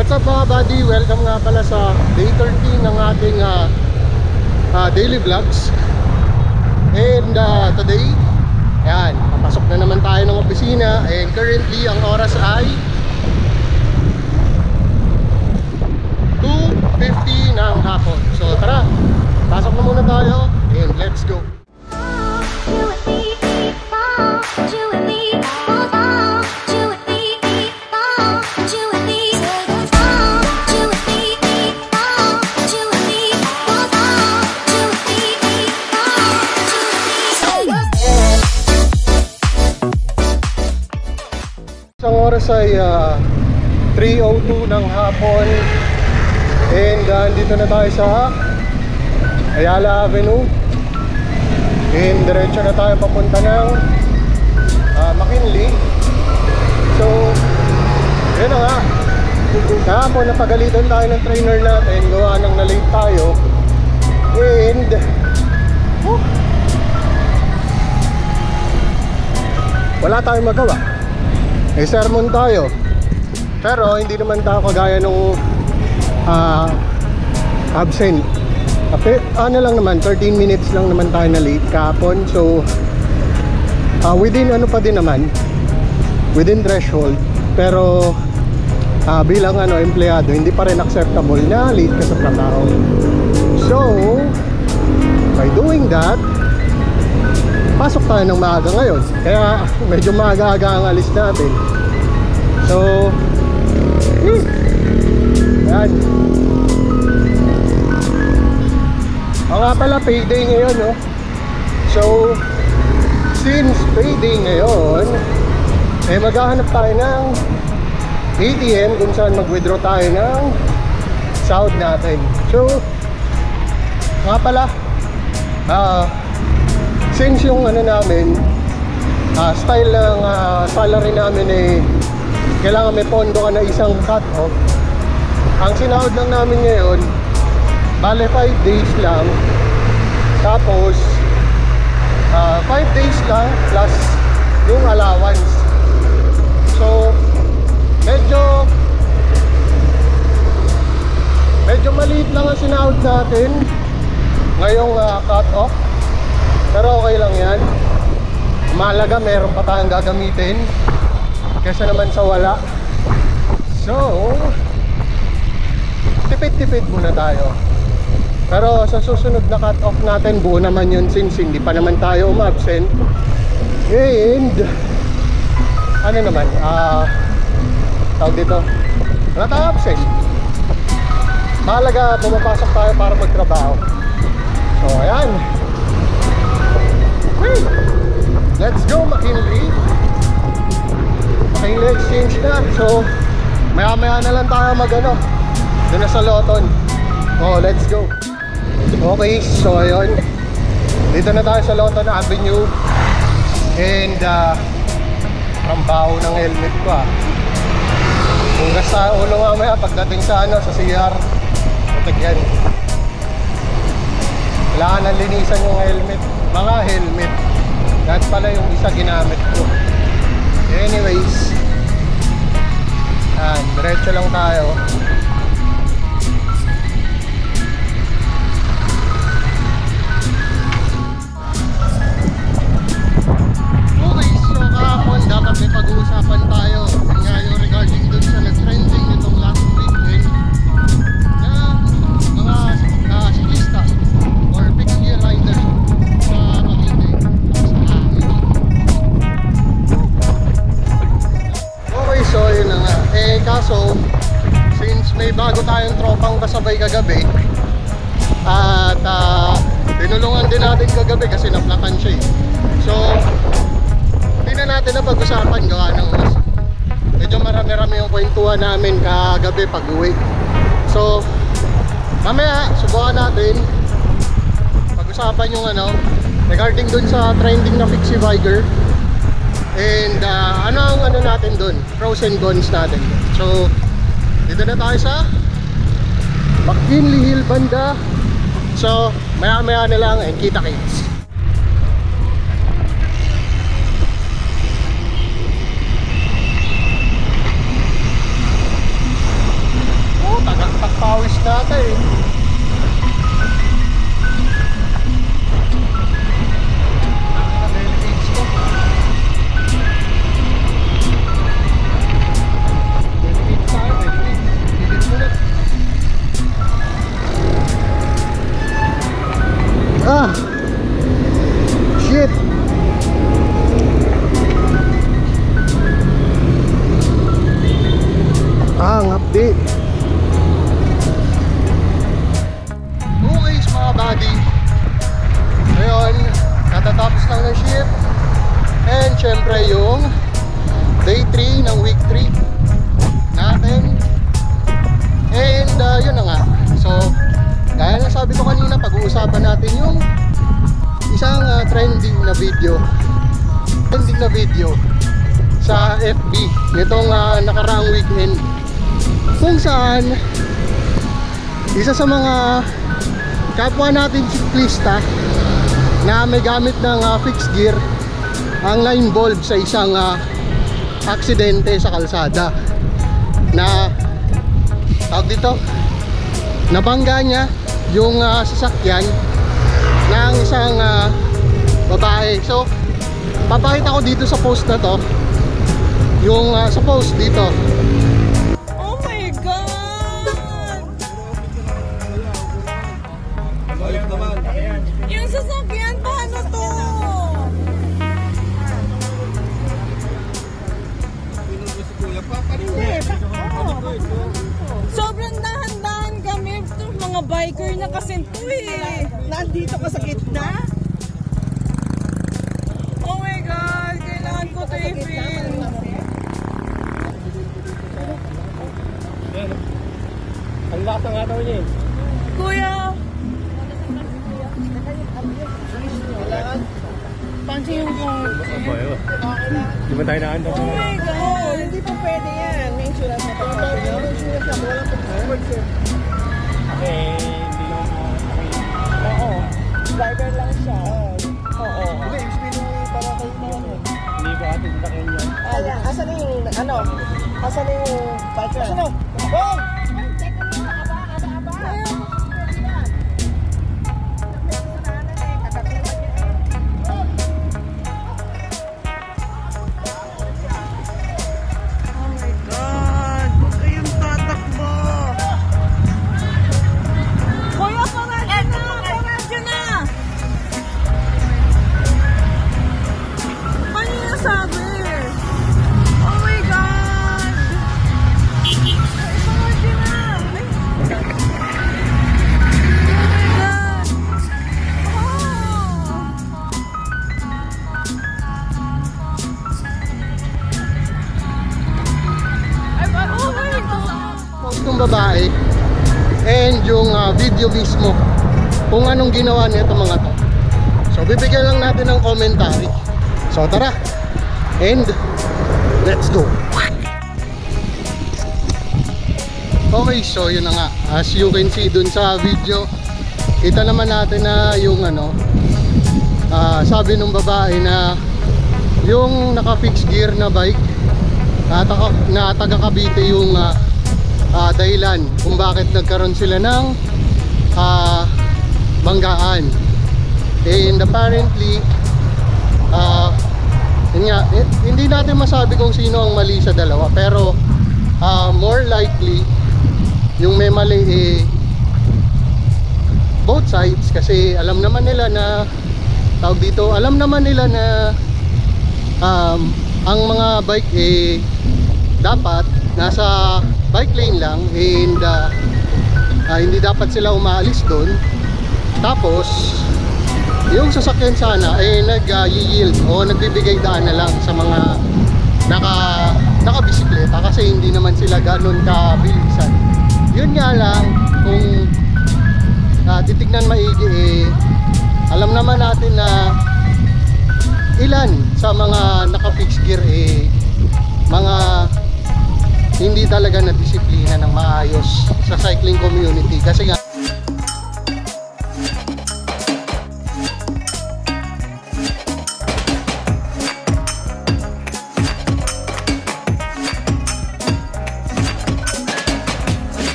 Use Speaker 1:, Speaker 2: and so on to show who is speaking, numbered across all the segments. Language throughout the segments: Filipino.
Speaker 1: What's up mga buddy? Welcome nga pala sa day 13 ng ating daily vlogs. And today, ayan, papasok na naman tayo ng opisina. And currently, ang oras ay 2:50 ng hapon. So tara, pasok na muna tayo and let's go. Ang oras ay 3:02 ng hapon. And dito na tayo sa Ayala Avenue. And diretso na tayo papunta ng McKinley. So, yun na nga. Kahapon napagalitan tayo ng trainer natin. Gawa nang na-late tayo. And wala tayong magawa. May sermon tayo. Pero hindi naman tayo kagaya nung absent. Ano lang naman, 13 minutes lang naman tayo na late kahapon. So within ano pa din naman, within threshold. Pero bilang empleyado, hindi pa rin acceptable na late ka sa trabaho. So by doing that, pasok tayo ng maaga ngayon. Kaya medyo maaga-aga ang alis natin. So ayan. Nga pala, payday ngayon, no? So since payday ngayon, maghahanap tayo ng ATM kung saan mag-withdraw tayo ng sahod natin. So nga pala, since yung namin, style ng salary namin kailangan may pondo ka na isang cut-off. Ang sinahod lang namin ngayon, bale 5 days lang. Tapos 5 days lang plus yung allowance. So medyo maliit lang ang sinahod natin ngayong cut-off. Pero okay lang yan. Mahalaga meron pa tayong gagamitin kesa naman sa wala. So tipid-tipid muna tayo. Pero sa susunod na cut off natin, buo naman yun since hindi pa naman tayo umabsent. And ano naman, tawag dito, wala tayo absent. Mahalaga pumapasok tayo para magtrabaho. So ayan, let's go McKinley. McKinley exchange na. So maya-maya na lang tayo doon na sa Loton. Oh, let's go. Okay, so ayun, dito na tayo sa Loton Avenue. And rambaho ng helmet ko Hugas sa ulo mamaya pagdating sa sa CR. Putik yan. Kailangan na linisan yung helmet. Mga helmet, lahat pala yung isa ginamit ko. Anyways, diretso lang tayo. Okay, so kahapon dapat may pag-uusapan tayo. Nga yung regarding dun sa nag-trending nitong last weekend na mga siklista or fixed gear riders sa Cavite. Okay, so yun na nga. Kaso since may bago tayong tropang kasabay kagabi at tinulungan din natin kagabi kasi naplatan siya So hindi na natin na pag-usapan gawa ng medyo marami-rami yung kwentuhan namin kagabi pag uwi. So mamaya subukan natin pag-usapan yung regarding dun sa trending na fixie biker. And ano ang natin dun, pros and cons natin. So dito na tayo sa McKinley Hill banda. So maya-maya na lang and kita-kits. Di. Okay mga buddy. Ngayon, katatapos lang ng shift. And syempre yung day 3 ng week 3 natin. And yun na nga. So, gaya na sabi ko kanina, pag-uusapan natin yung isang trending na video sa FB nitong nakaraang weekend, kung saan isa sa mga kapwa natin siklista na may gamit ng fixed gear ang na-involve sa isang aksidente sa kalsada na tawag dito, nabangga niya yung sasakyan ng isang babae. So papakita ko dito sa post na to, yung sa post dito.
Speaker 2: Oh my God! Yung sasakyan, paano to? Sobrang dahan-dahan kami. Mga biker na kasi to eh.
Speaker 3: Nandito ka sa gitna?
Speaker 2: Oh my God! Kailangan ko to i-feel.
Speaker 4: Ang lakas ng ataw niya eh.
Speaker 2: Kuya! Pansin yung phone.
Speaker 4: Di ba tayo naandang?
Speaker 2: Oh my God!
Speaker 3: Hindi pa pwede yan. May insurance na pa. May insurance na. Walang pag-forward.
Speaker 4: Hindi naman
Speaker 3: Oo. Driver lang siya. Oo. Hindi, ibig sabihin mo para kayo na ano.
Speaker 4: Hindi ba atin takin yan?
Speaker 3: Asan na yung, ano? Asan na yung biker? Asan na? Bong!
Speaker 1: Babae and yung video mismo kung anong ginawa nito mga to. So bibigyan lang natin ng commentary. So tara and let's go. Okay, so yun na nga, as you can see dun sa video, kita naman natin na yung ano, sabi nung babae na yung naka fixed gear na bike na taga Cavite yung dahilan kung bakit nagkaroon sila ng banggaan. And apparently yun nga, hindi natin masabi kung sino ang mali sa dalawa, pero more likely yung may mali both sides, kasi alam naman nila na tawag dito, alam naman nila na ang mga bike dapat nasa bike lane lang, and hindi dapat sila umaalis doon. Tapos yung sasakyan sana nag-yield o nagbibigay daan na lang sa mga nakabisikleta, kasi hindi naman sila ganun kabilisan. Yun nga lang, kung titignan maigi, alam naman natin na ilan sa mga naka-fixed gear mga hindi talaga na disiplina ng maayos sa cycling community, kasi nga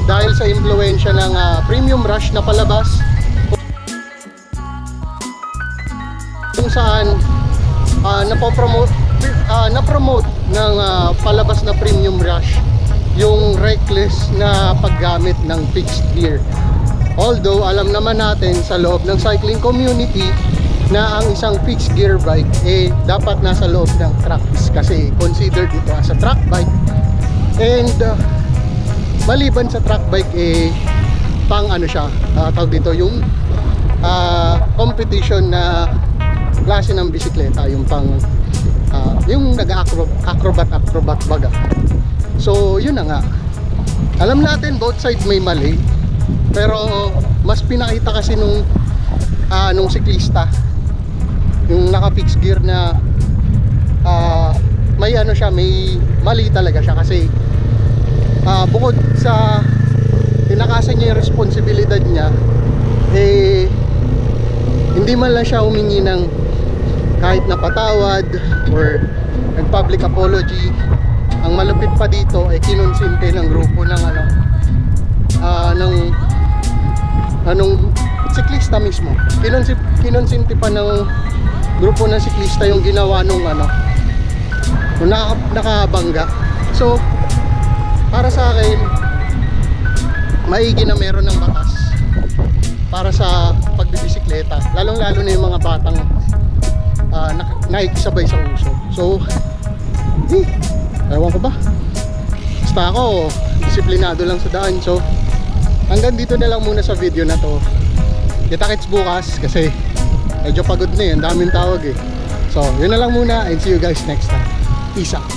Speaker 1: dahil sa impluwensya ng premium rush na palabas, kung saan napromote ng palabas na premium rush yung reckless na paggamit ng fixed gear. Although alam naman natin sa loob ng cycling community na ang isang fixed gear bike dapat nasa loob ng tracks kasi considered ito as a track bike. And maliban sa track bike pang ano siya, tawag dito yung competition na klase ng bisikleta, yung pang yung nag-acrobat baga. So yun na nga, alam natin both side may mali, pero mas pinakita kasi nung siklista yung naka-fixed gear na may ano siya, may mali talaga siya kasi bukod sa tinakasan niya yung responsibilidad niya, hindi man lang siya humingi ng kahit na patawad or nag-public apology. Ang malupit pa dito ay kinonsinte ng grupo ng anong siklista mismo. Kinonsinte pa ng grupo ng siklista yung ginawa nung nakabangga. So para sa akin, maigi na meron ng batas para sa pagbibisikleta, lalong lalo na yung mga batang nakikisabay sa uso. So ewan ko ba, basta ako disiplinado lang sa daan. So hanggang dito na lang muna sa video na to. Kita-kits bukas kasi medyo pagod na ang daming tawag So yun na lang muna and see you guys next time. Peace out.